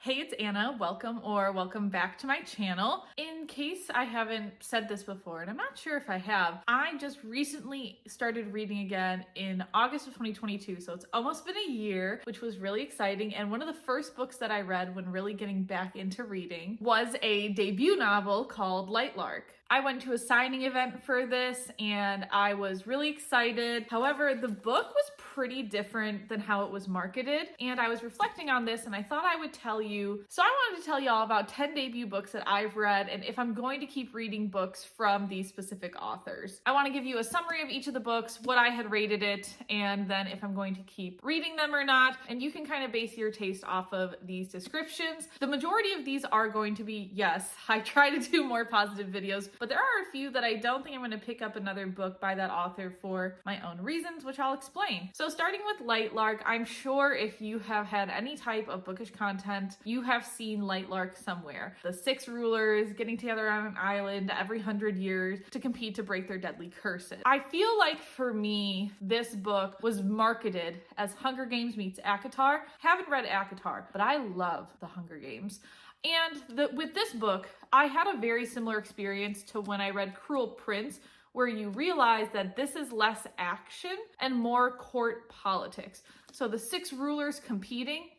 Hey, it's Anna. Welcome back to my channel. In case I haven't said this before, and I'm not sure if I have, I just recently started reading again in August of 2022, so it's almost been a year, which was really exciting. And one of the first books that I read when really getting back into reading was a debut novel called Lark. I went to a signing event for this and I was really excited. However, the book was pretty different than how it was marketed, and I was reflecting on this and I thought I would tell you. So I wanted to tell you all about 10 debut books that I've read and if I'm going to keep reading books from these specific authors. I want to give you a summary of each of the books, what I had rated it, and then if I'm going to keep reading them or not, and you can kind of base your taste off of these descriptions. The majority of these are going to be, yes, I try to do more positive videos, but there are a few that I don't think I'm going to pick up another book by that author for my own reasons, which I'll explain. So starting with Lark, I'm sure if you have had any type of bookish content, you have seen Lark somewhere. The 6 rulers getting together on an island every 100 years to compete to break their deadly curses. I feel like for me, this book was marketed as Hunger Games meets ACOTAR. Haven't read ACOTAR, but I love the Hunger Games. And with this book, I had a very similar experience to when I read Cruel Prince, where you realize that this is less action and more court politics. So the 6 rulers competing,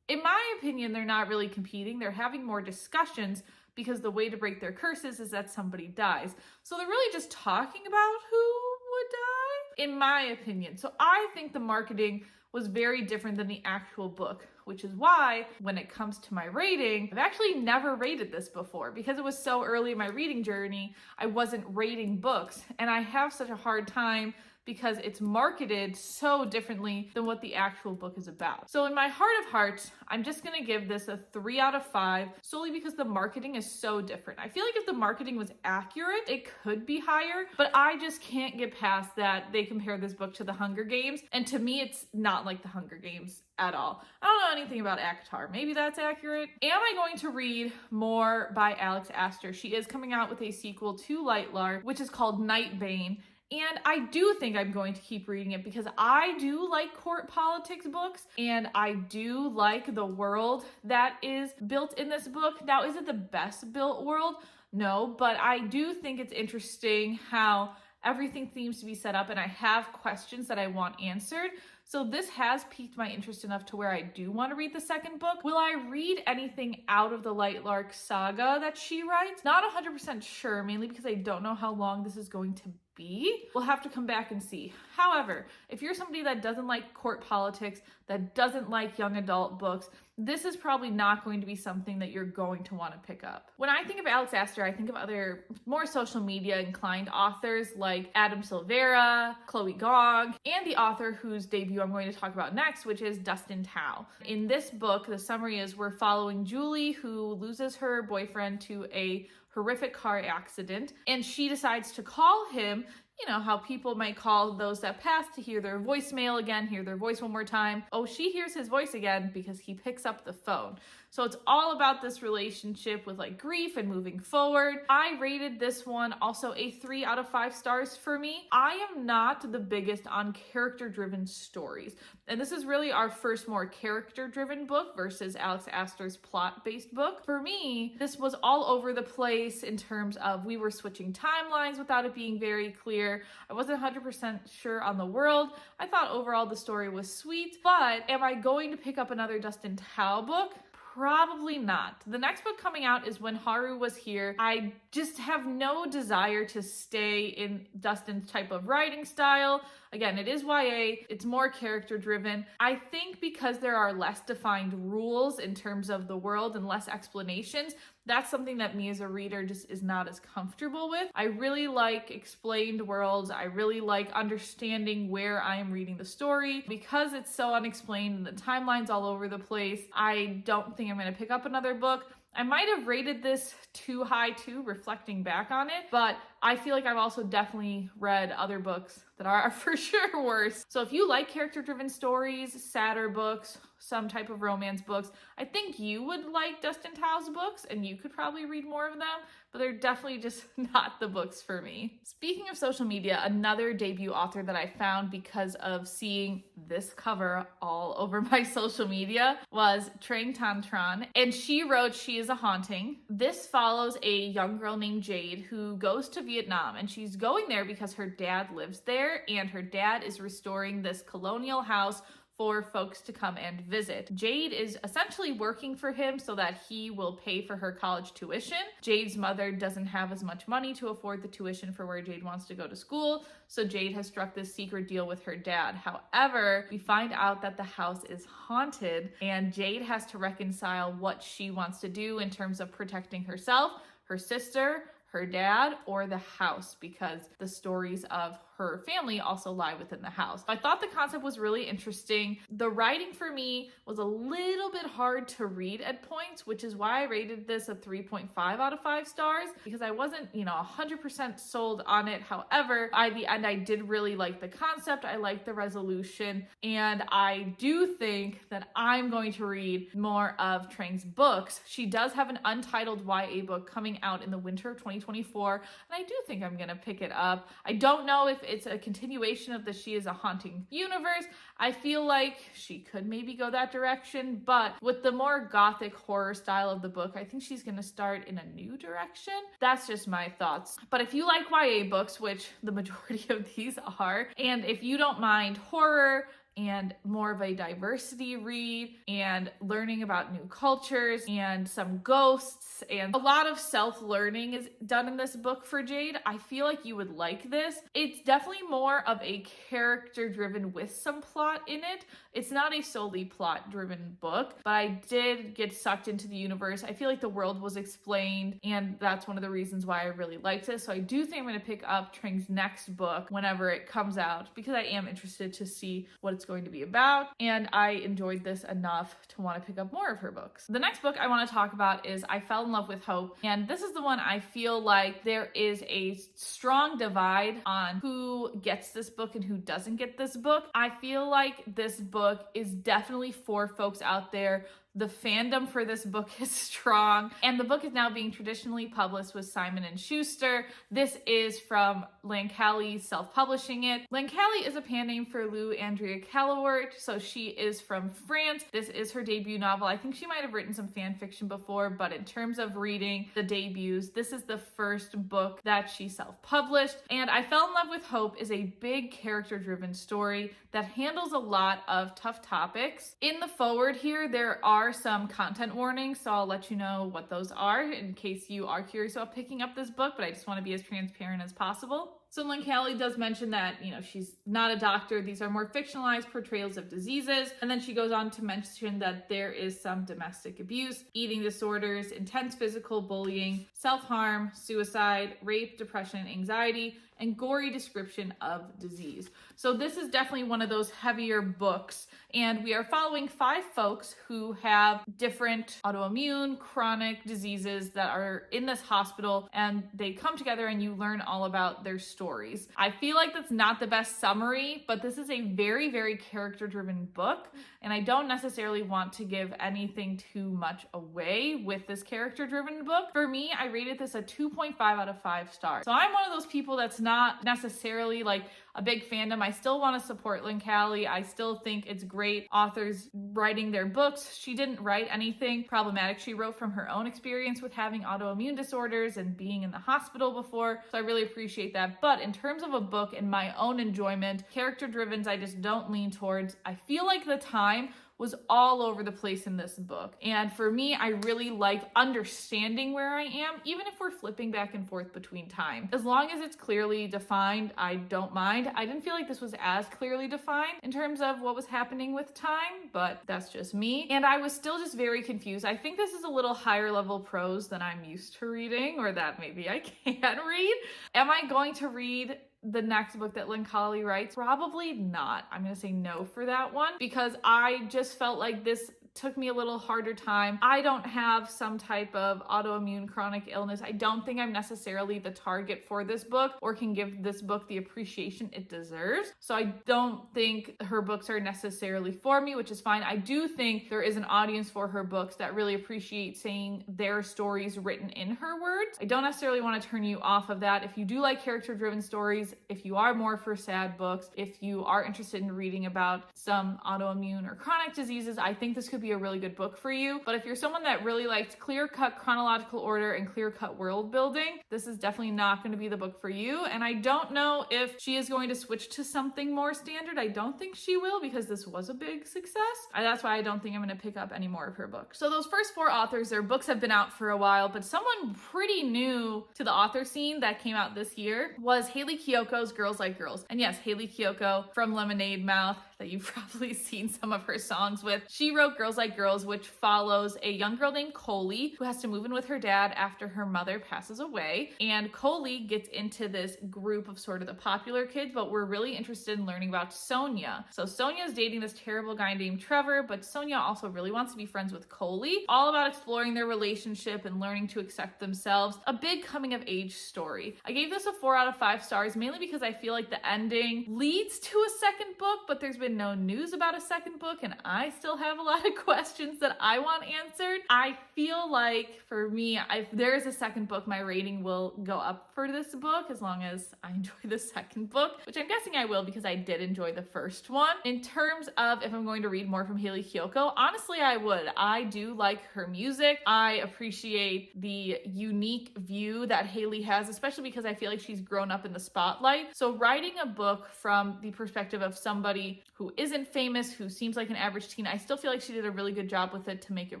in my opinion, they're not really competing. They're having more discussions because the way to break their curses is that somebody dies. So they're really just talking about who would die, in my opinion. So I think the marketing was very different than the actual book, which is why when it comes to my rating, I've actually never rated this before because it was so early in my reading journey. I wasn't rating books, and I have such a hard time because it's marketed so differently than what the actual book is about. So in my heart of hearts, I'm just gonna give this a 3 out of 5 solely because the marketing is so different. I feel like if the marketing was accurate, it could be higher, but I just can't get past that they compare this book to the Hunger Games, and to me, it's not like the Hunger Games at all. I don't know anything about ACOTAR. Maybe that's accurate. Am I going to read more by Alex Astor? She is coming out with a sequel to Lark, which is called Nightbane. And I do think I'm going to keep reading it because I do like court politics books and I do like the world that is built in this book. Now, is it the best built world? No, but I do think it's interesting how everything seems to be set up and I have questions that I want answered. So this has piqued my interest enough to where I do want to read the second book. Will I read anything out of the Lark saga that she writes? Not 100% sure, mainly because I don't know how long this is going to be. We'll have to come back and see. However, if you're somebody that doesn't like court politics, that doesn't like young adult books, this is probably not going to be something that you're going to want to pick up. When I think of Alex Astor, I think of other more social media inclined authors like Adam Silvera, Chloe Gong, and the author whose debut I'm going to talk about next, which is Dustin Tau. In this book, the summary is we're following Julie, who loses her boyfriend to a horrific car accident, and she decides to call him. You know how people might call those that pass to hear their voicemail again, hear their voice one more time. Oh, she hears his voice again because he picks up the phone. So it's all about this relationship with grief and moving forward. I rated this one also a 3 out of 5 stars for me. I am not the biggest on character-driven stories. And this is really our first more character-driven book versus Alex Astor's plot-based book. For me, this was all over the place in terms of we were switching timelines without it being very clear. I wasn't 100% sure on the world. I thought overall the story was sweet, but am I going to pick up another Dustin Tau book? Probably not. The next book coming out is When Haru Was Here. I just have no desire to stay in Dustin's type of writing style. Again, it is YA, it's more character driven. I think because there are less defined rules in terms of the world and less explanations, that's something that me as a reader just is not as comfortable with. I really like explained worlds. I really like understanding where I am reading the story. Because it's so unexplained and the timeline's all over the place, I don't think I'm going to pick up another book. I might have rated this too high too, reflecting back on it, but I feel like I've also definitely read other books that are for sure worse. So if you like character-driven stories, sadder books, some type of romance books. I think you would like Dustin Tau's books and you could probably read more of them, but they're definitely just not the books for me. Speaking of social media, another debut author that I found because of seeing this cover all over my social media was Tran, and she wrote She Is a Haunting. This follows a young girl named Jade who goes to Vietnam, and she's going there because her dad lives there, and her dad is restoring this colonial house for folks to come and visit. Jade is essentially working for him so that he will pay for her college tuition. Jade's mother doesn't have as much money to afford the tuition for where Jade wants to go to school, so Jade has struck this secret deal with her dad. However, we find out that the house is haunted, and Jade has to reconcile what she wants to do in terms of protecting herself, her sister, her dad, or the house, because the stories of her family also lie within the house. I thought the concept was really interesting. The writing for me was a little bit hard to read at points, which is why I rated this a 3.5 out of 5 stars, because I wasn't, 100% sold on it. However, by the end, I did really like the concept. I liked the resolution, and I do think that I'm going to read more of Tran's books. She does have an untitled YA book coming out in the winter of 2024, and I do think I'm gonna pick it up. I don't know if it's a continuation of the She Is a Haunting universe. I feel like she could maybe go that direction, but with the more gothic horror style of the book, I think she's gonna start in a new direction. That's just my thoughts. But if you like YA books, which the majority of these are, and if you don't mind horror, and more of a diversity read, and learning about new cultures and some ghosts, and a lot of self-learning is done in this book for Jade, I feel like you would like this. It's definitely more of a character-driven with some plot in it. It's not a solely plot-driven book, but I did get sucked into the universe. I feel like the world was explained, and that's one of the reasons why I really liked this. So I do think I'm going to pick up Tran's next book whenever it comes out, because I am interested to see what it's going to be about, and I enjoyed this enough to want to pick up more of her books. The next book I want to talk about is I Fell in Love with Hope, and this is the one I feel like there is a strong divide on who gets this book and who doesn't get this book. I feel like this book is definitely for folks out there. The fandom for this book is strong, and the book is now being traditionally published with Simon & Schuster. This is from Lancali self-publishing it. Lancali is a pen name for Lou Andrea Callowart, so she is from France. This is her debut novel. I think she might have written some fan fiction before, but in terms of reading the debuts, this is the first book that she self-published. And I Fell in Love with Hope is a big character-driven story that handles a lot of tough topics. In the foreword here, there are some content warnings, so I'll let you know what those are in case you are curious about picking up this book, but I just want to be as transparent as possible. So Lancali does mention that, she's not a doctor. These are more fictionalized portrayals of diseases. And then she goes on to mention that there is some domestic abuse, eating disorders, intense physical bullying, self-harm, suicide, rape, depression, anxiety, and gory description of disease. So this is definitely one of those heavier books, and we are following 5 folks who have different autoimmune, chronic diseases that are in this hospital, and they come together and you learn all about their stories. I feel like that's not the best summary, but this is a very, very character-driven book, and I don't necessarily want to give anything too much away with this character-driven book. For me, I rated this a 2.5 out of 5 stars. So I'm one of those people that's not necessarily like a big fandom. I still want to support Lancali. I still think it's great authors writing their books. She didn't write anything problematic. She wrote from her own experience with having autoimmune disorders and being in the hospital before. So I really appreciate that. But in terms of a book and my own enjoyment, character-driven, I just don't lean towards. I feel like the time was all over the place in this book. And for me, I really like understanding where I am, even if we're flipping back and forth between time. As long as it's clearly defined, I don't mind. I didn't feel like this was as clearly defined in terms of what was happening with time, but that's just me. And I was still just very confused. I think this is a little higher level prose than I'm used to reading, or that maybe I can read. Am I going to read the next book that Lancali writes? Probably not. I'm going to say no for that one, because I just felt like this took me a little harder time. I don't have some type of autoimmune chronic illness. I don't think I'm necessarily the target for this book or can give this book the appreciation it deserves. So I don't think her books are necessarily for me, which is fine. I do think there is an audience for her books that really appreciate seeing their stories written in her words. I don't necessarily want to turn you off of that. If you do like character-driven stories, if you are more for sad books, if you are interested in reading about some autoimmune or chronic diseases, I think this could be a really good book for you. But if you're someone that really likes clear-cut chronological order and clear-cut world building, this is definitely not going to be the book for you. And I don't know if she is going to switch to something more standard. I don't think she will, because this was a big success. That's why I don't think I'm going to pick up any more of her books. So those first 4 authors, their books have been out for a while, but someone pretty new to the author scene that came out this year was Hayley Kiyoko's Girls Like Girls. And yes, Hayley Kiyoko from Lemonade Mouth, that you've probably seen some of her songs with. She wrote Girls Like Girls, which follows a young girl named Coley who has to move in with her dad after her mother passes away. And Coley gets into this group of sort of the popular kids, but we're really interested in learning about Sonia. So Sonia is dating this terrible guy named Trevor, but Sonia also really wants to be friends with Coley. All about exploring their relationship and learning to accept themselves. A big coming of age story. I gave this a 4 out of 5 stars, mainly because I feel like the ending leads to a second book, but there's been no news about a second book, and I still have a lot of questions that I want answered. I feel like for me, if there is a second book, my rating will go up for this book as long as I enjoy the second book, which I'm guessing I will because I did enjoy the first one. In terms of if I'm going to read more from Hayley Kiyoko, honestly, I would. I do like her music. I appreciate the unique view that Hayley has, especially because I feel like she's grown up in the spotlight. So writing a book from the perspective of somebody who isn't famous, who seems like an average teen, I still feel like she did a really good job with it to make it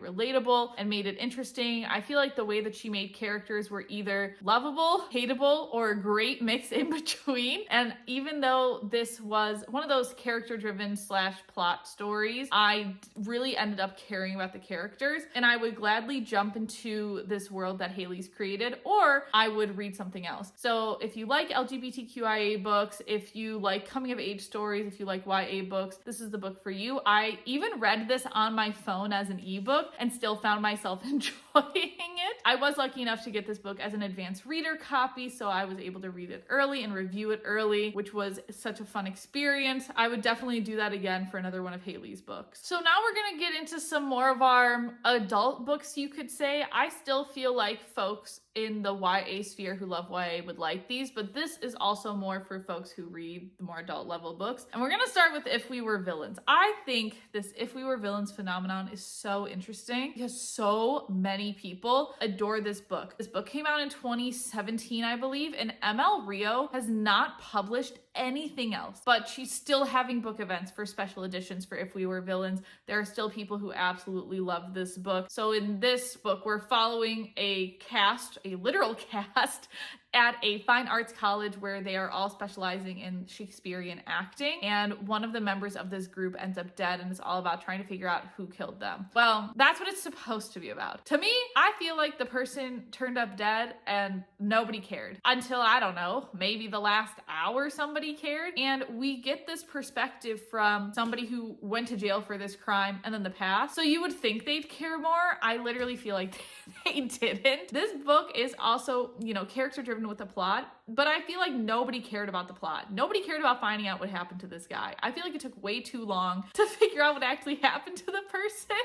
relatable and made it interesting. I feel like the way that she made characters were either lovable, hateable, or a great mix in between. And even though this was one of those character-driven / plot stories, I really ended up caring about the characters, and I would gladly jump into this world that Hayley's created, or I would read something else. So if you like LGBTQIA books, if you like coming of age stories, if you like YA books, this is the book for you. I even read this on my phone as an ebook and still found myself enjoying it. I was lucky enough to get this book as an advanced reader copy, so I was able to read it early and review it early, which was such a fun experience. I would definitely do that again for another one of Hayley's books. So now we're gonna get into some more of our adult books, you could say. I still feel like folks in the YA sphere who love YA would like these, but this is also more for folks who read the more adult level books. And we're gonna start with If We Were Villains. I think this If We Were Villains phenomenon is so interesting because so many people adore this book. This book came out in 2017, I believe, and ML Rio has not published anything else, but she's still having book events for special editions for If We Were Villains. There are still people who absolutely love this book. So in this book, we're following a cast, a literal cast, at a fine arts college where they are all specializing in Shakespearean acting. And one of the members of this group ends up dead, and it's all about trying to figure out who killed them. Well, that's what it's supposed to be about. To me, I feel like the person turned up dead and nobody cared until, I don't know, maybe the last hour somebody cared. And we get this perspective from somebody who went to jail for this crime and then the past. So you would think they'd care more. I literally feel like they didn't. This book is also, character driven with the plot, but I feel like nobody cared about the plot. Nobody cared about finding out what happened to this guy. I feel like it took way too long to figure out what actually happened to the person.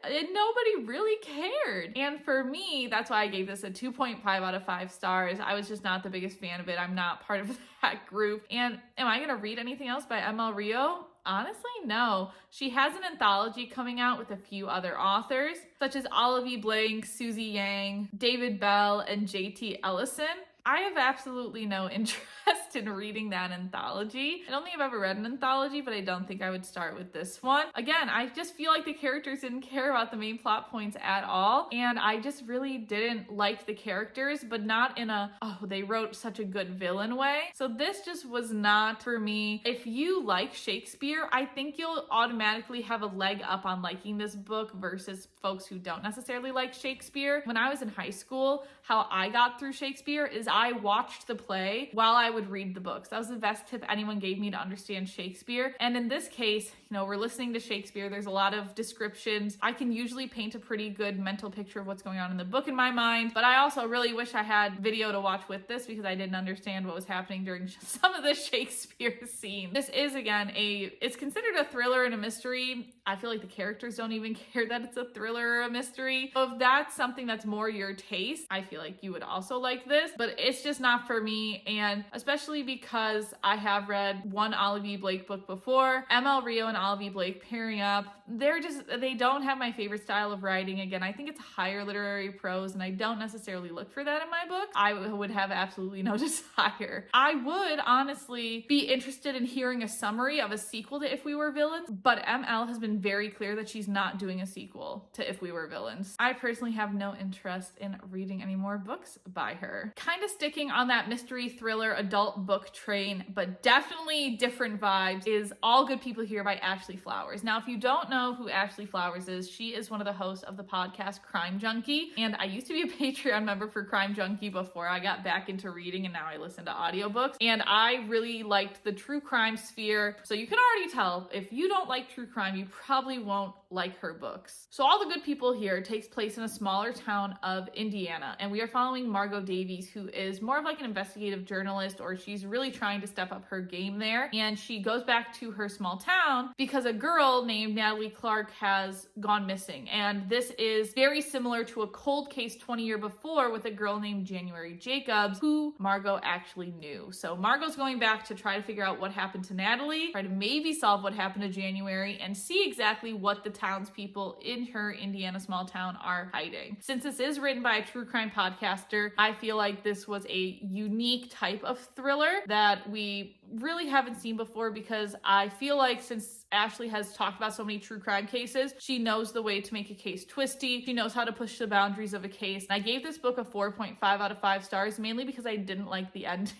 And nobody really cared. And for me, that's why I gave this a 2.5 out of 5 stars. I was just not the biggest fan of it. I'm not part of that group. And am I gonna read anything else by ML Rio? Honestly, no. She has an anthology coming out with a few other authors, such as Olivia Blank, Susie Yang, David Bell, and JT Ellison. I have absolutely no interest in reading that anthology. I don't think I've ever read an anthology, but I don't think I would start with this one. Again, I just feel like the characters didn't care about the main plot points at all, and I just really didn't like the characters, but not in a, oh, they wrote such a good villain way. So this just was not for me. If you like Shakespeare, I think you'll automatically have a leg up on liking this book versus folks who don't necessarily like Shakespeare. When I was in high school, how I got through Shakespeare is I watched the play while I would read the books. That was the best tip anyone gave me to understand Shakespeare. And in this case, we're listening to Shakespeare. There's a lot of descriptions. I can usually paint a pretty good mental picture of what's going on in the book in my mind, but I also really wish I had video to watch with this because I didn't understand what was happening during some of the Shakespeare scenes. This is, again, it's considered a thriller and a mystery. I feel like the characters don't even care that it's a thriller or a mystery. So if that's something that's more your taste, I feel like you would also like this, but it's just not for me. And especially because I have read one Olive E. Blake book before, ML Rio and Olive E. Blake pairing up, they don't have my favorite style of writing. Again, I think it's higher literary prose, and I don't necessarily look for that in my book. I would have absolutely no desire. I would honestly be interested in hearing a summary of a sequel to If We Were Villains, but ML has been very clear that she's not doing a sequel to If We Were Villains. I personally have no interest in reading any more books by her. Kind of sticking on that mystery thriller adult book train, but definitely different vibes, is All Good People Here by Ashley Flowers. Now, if you don't know who Ashley Flowers is, she is one of the hosts of the podcast Crime Junkie, and I used to be a Patreon member for Crime Junkie before I got back into reading, and now I listen to audiobooks, and I really liked the true crime sphere. So you can already tell, if you don't like true crime, you probably won't like her books. So All the Good People Here takes place in a smaller town of Indiana, and we are following Margot Davies, who is more of like an investigative journalist, or she's really trying to step up her game there, and she goes back to her small town because a girl named Natalie Clark has gone missing. And this is very similar to a cold case 20 years before with a girl named January Jacobs, who Margot actually knew. So Margot's going back to try to figure out what happened to Natalie, try to maybe solve what happened to January, and see exactly what the townspeople in her Indiana small town are hiding. Since this is written by a true crime podcaster, I feel like this was a unique type of thriller that we really haven't seen before, because I feel like since Ashley has talked about so many true crime cases, she knows the way to make a case twisty. She knows how to push the boundaries of a case. And I gave this book a 4.5 out of 5 stars, mainly because I didn't like the ending,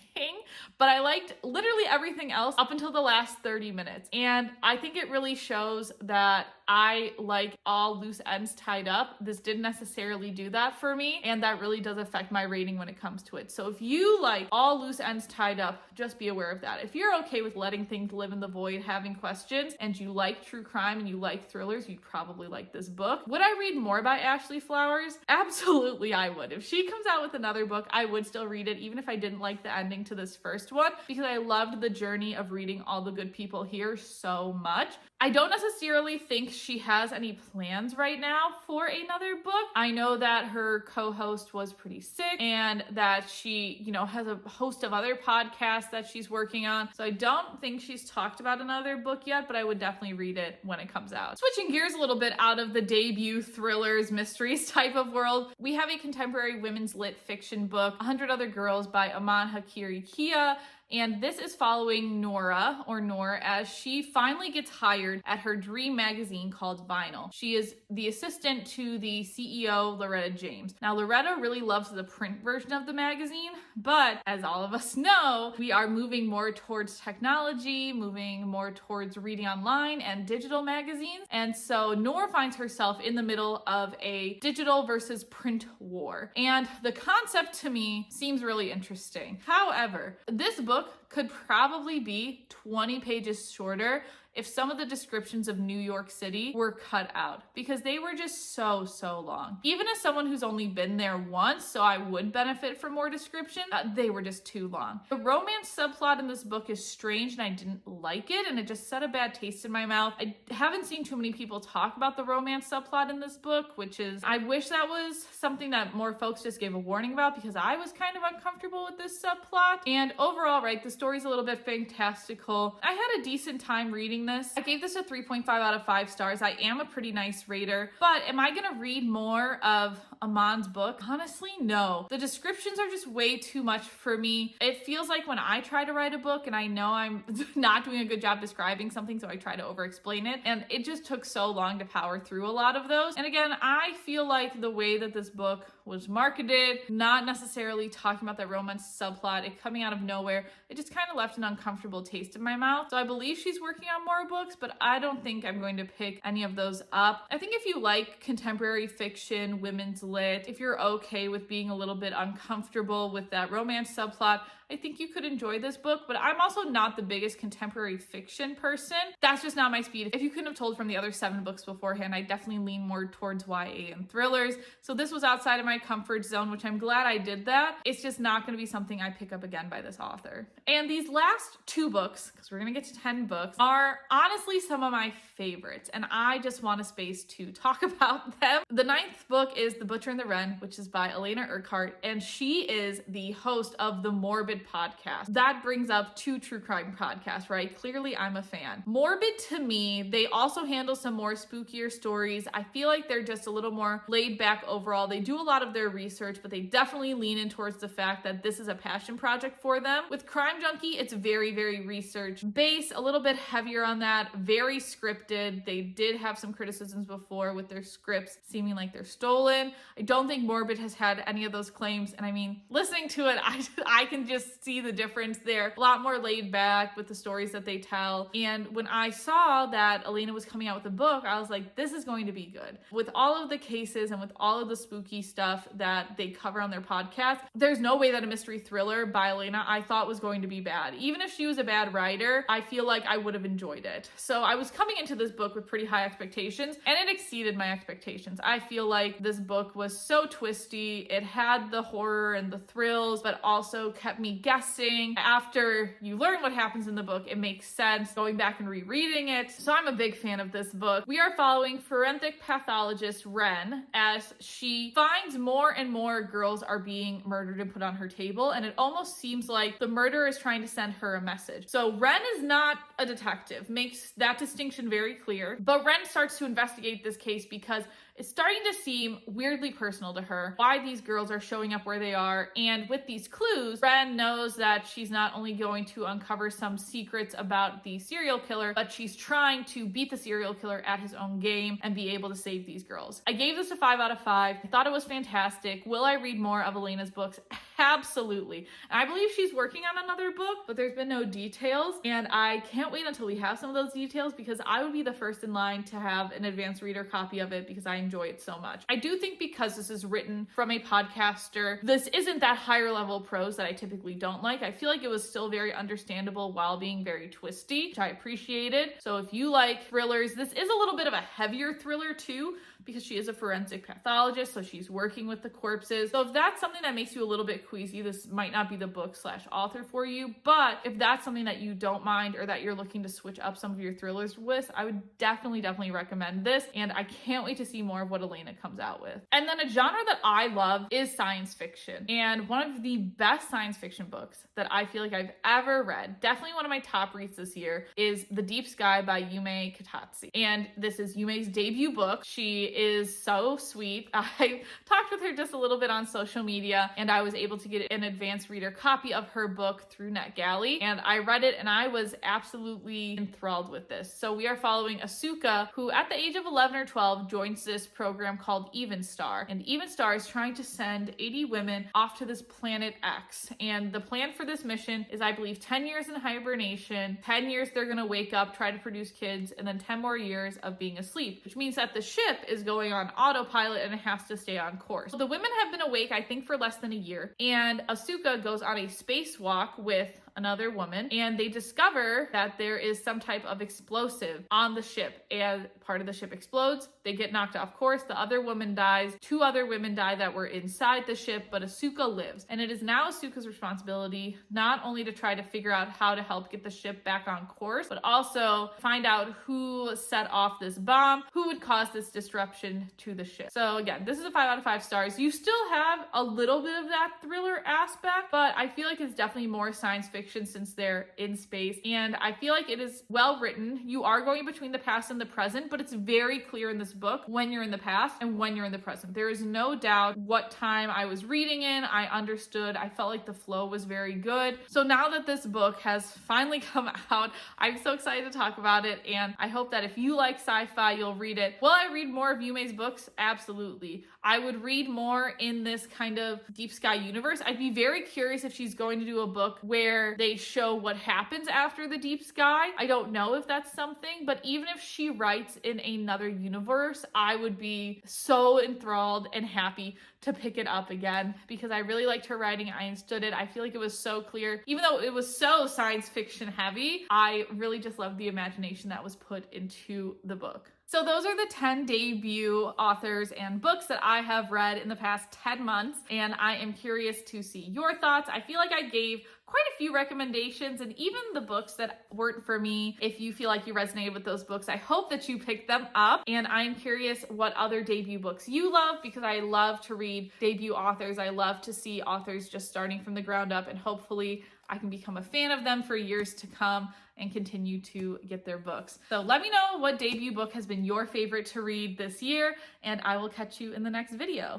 but I liked literally everything else up until the last 30 minutes. And I think it really shows that I like all loose ends tied up. This didn't necessarily do that for me, and that really does affect my rating when it comes to it. So if you like all loose ends tied up, just be aware of that. If you're okay with letting things live in the void, having questions, and you like true crime and you like thrillers, you'd probably like this book. Would I read more by Ashley Flowers? Absolutely I would. If she comes out with another book, I would still read it, even if I didn't like the ending to this first one, because I loved the journey of reading All the Good People Here so much. I don't necessarily think she has any plans right now for another book. I know that her co-host was pretty sick, and that she, has a host of other podcasts that she's working on. So I don't think she's talked about another book yet, but I would definitely read it when it comes out. Switching gears a little bit out of the debut thrillers, mysteries type of world, we have a contemporary women's lit fiction book, 100 Other Girls by Aman Hakiri Kia. And this is following Nora, or Noor, as she finally gets hired at her dream magazine called Vinyl. She is the assistant to the CEO, Loretta James. Now, Loretta really loves the print version of the magazine, but as all of us know, we are moving more towards technology, moving more towards reading online and digital magazines. And so Noor finds herself in the middle of a digital versus print war. And the concept to me seems really interesting. However, this book could probably be 20 pages shorter if some of the descriptions of New York City were cut out, because they were just so long. Even as someone who's only been there once, so I would benefit from more description, they were just too long. The romance subplot in this book is strange, and I didn't like it, and it just set a bad taste in my mouth. I haven't seen too many people talk about the romance subplot in this book, which is, I wish that was something that more folks just gave a warning about, because I was kind of uncomfortable with this subplot. And overall, right, the story's a little bit fantastical. I had a decent time reading this. I gave this a 3.5 out of 5 stars. I am a pretty nice rater, but am I gonna read more of Aman's book? Honestly, no. The descriptions are just way too much for me. It feels like when I try to write a book and I know I'm not doing a good job describing something, so I try to over-explain it, and it just took so long to power through a lot of those. And again, I feel like the way that this book was marketed, not necessarily talking about that romance subplot, it coming out of nowhere, it just kind of left an uncomfortable taste in my mouth. So I believe she's working on more horror books, but I don't think I'm going to pick any of those up. I think if you like contemporary fiction, women's lit, if you're okay with being a little bit uncomfortable with that romance subplot, I think you could enjoy this book, but I'm also not the biggest contemporary fiction person. That's just not my speed. If you couldn't have told from the other 7 books beforehand, I definitely lean more towards YA and thrillers. So this was outside of my comfort zone, which I'm glad I did that. It's just not going to be something I pick up again by this author. And these last 2 books, because we're going to get to 10 books, are honestly some of my favorites, and I just want a space to talk about them. The 9th book is The Butcher and the Wren, which is by Elena Urquhart, and she is the host of the Morbid podcast. That brings up 2 true crime podcasts, right? Clearly, I'm a fan. Morbid, to me, they also handle some more spookier stories. I feel like they're just a little more laid back overall. They do a lot of their research, but they definitely lean in towards the fact that this is a passion project for them. With Crime Junkie, it's very, very research based, a little bit heavier on that, very scripted. They did have some criticisms before with their scripts seeming like they're stolen. I don't think Morbid has had any of those claims, and I mean, listening to it, I can just see the difference there. A lot more laid back with the stories that they tell. And when I saw that Elena was coming out with a book, I was like, this is going to be good. With all of the cases and with all of the spooky stuff that they cover on their podcast, there's no way that a mystery thriller by Elena I thought was going to be bad. Even if she was a bad writer, I feel like I would have enjoyed it. So I was coming into this book with pretty high expectations, and it exceeded my expectations. I feel like this book was so twisty. It had the horror and the thrills, but also kept me guessing. After you learn what happens in the book, it makes sense going back and rereading it. So I'm a big fan of this book. We are following forensic pathologist Wren as she finds more and more girls are being murdered and put on her table, and it almost seems like the murderer is trying to send her a message. So Wren is not a detective, makes that distinction very clear, but Wren starts to investigate this case because it's starting to seem weirdly personal to her why these girls are showing up where they are. And with these clues, Wren knows that she's not only going to uncover some secrets about the serial killer, but she's trying to beat the serial killer at his own game and be able to save these girls. I gave this a 5 out of 5. I thought it was fantastic. Will I read more of Elena's books? Absolutely. And I believe she's working on another book, but there's been no details. And I can't wait until we have some of those details, because I would be the first in line to have an advanced reader copy of it because I enjoy it so much. I do think because this is written from a podcaster, this isn't that higher level prose that I typically don't like. I feel like it was still very understandable while being very twisty, which I appreciated. So if you like thrillers, this is a little bit of a heavier thriller too, because she is a forensic pathologist, so she's working with the corpses. So if that's something that makes you a little bit queasy, this might not be the book/author for you. But if that's something that you don't mind, or that you're looking to switch up some of your thrillers with, I would definitely recommend this. And I can't wait to see more of what Elena comes out with. And then a genre that I love is science fiction. And one of the best science fiction books that I feel like I've ever read, definitely one of my top reads this year, is The Deep Sky by Yume Katatsi. And this is Yume's debut book. She is so sweet. I talked with her just a little bit on social media, and I was able to get an advanced reader copy of her book through NetGalley, and I read it and I was absolutely enthralled with this. So we are following Asuka, who at the age of 11 or 12 joins this program called Even Star, and Even Star is trying to send 80 women off to this planet X, and the plan for this mission is, I believe, 10 years in hibernation, 10 years they're gonna wake up, try to produce kids, and then 10 more years of being asleep, which means that the ship is going on autopilot and it has to stay on course. So the women have been awake, I think, for less than a year, and Asuka goes on a spacewalk with another woman, and they discover that there is some type of explosive on the ship, and part of the ship explodes. They get knocked off course. The other woman dies. 2 other women die that were inside the ship, but Asuka lives. And it is now Asuka's responsibility not only to try to figure out how to help get the ship back on course, but also find out who set off this bomb, who would cause this disruption to the ship. So again, this is a 5 out of 5 stars. You still have a little bit of that thriller aspect, but I feel like it's definitely more science fiction since they're in space, and I feel like it is well written. You are going between the past and the present, but it's very clear in this book when you're in the past and when you're in the present. There is no doubt what time I was reading in. I understood. I felt like the flow was very good. So now that this book has finally come out, I'm so excited to talk about it, and I hope that if you like sci-fi, you'll read it. Will I read more of Yume's books? Absolutely. I would read more in this kind of Deep Sky universe. I'd be very curious if she's going to do a book where where they show what happens after the deep sky. I don't know if that's something, but even if she writes in another universe, I would be so enthralled and happy to pick it up again because I really liked her writing. I understood it. I feel like it was so clear. Even though it was so science fiction heavy, I really just loved the imagination that was put into the book. So those are the 10 debut authors and books that I have read in the past 10 months, and I am curious to see your thoughts. I feel like I gave quite a few recommendations, and even the books that weren't for me, if you feel like you resonated with those books, I hope that you picked them up. And I'm curious what other debut books you love, because I love to read debut authors. I love to see authors just starting from the ground up, and hopefully I can become a fan of them for years to come and continue to get their books. So let me know what debut book has been your favorite to read this year, and I will catch you in the next video.